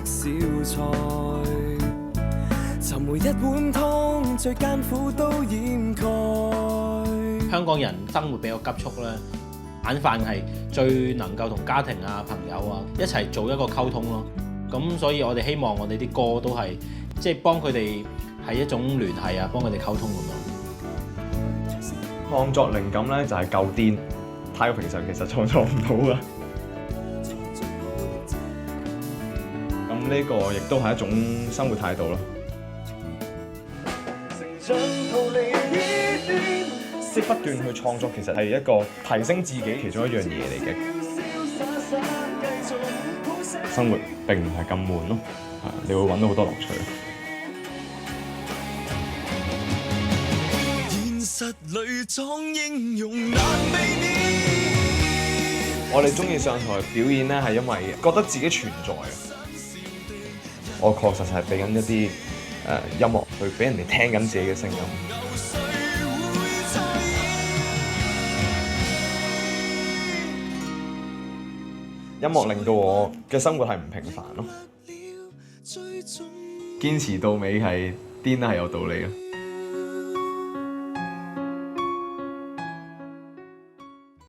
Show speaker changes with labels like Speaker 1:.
Speaker 1: 小菜，尋回一碗湯，最艱苦都掩蓋。
Speaker 2: 香港人生活比較急促咧，晚飯係最能夠同家庭啊、朋友啊一齊做一個溝通咯。咁所以我哋希望我哋啲歌都係即係幫佢哋係一種聯繫啊，幫佢哋溝通咁樣。
Speaker 3: 創作靈感咧就係夠癲，太過平常其實創作唔到噶。咁呢個亦都係一種生活態度咯。即不斷去創作，其實係一個提升自己其中一樣嘢嚟嘅。生活並唔係咁悶咯，你會揾到好多樂趣。我哋中意上台表演咧，係因為覺得自己存在啊！我確實係俾緊一啲音樂去俾人哋聽緊自己嘅聲音。音樂令到我嘅生活係唔平凡咯。堅持到尾係癲係有道理嘅。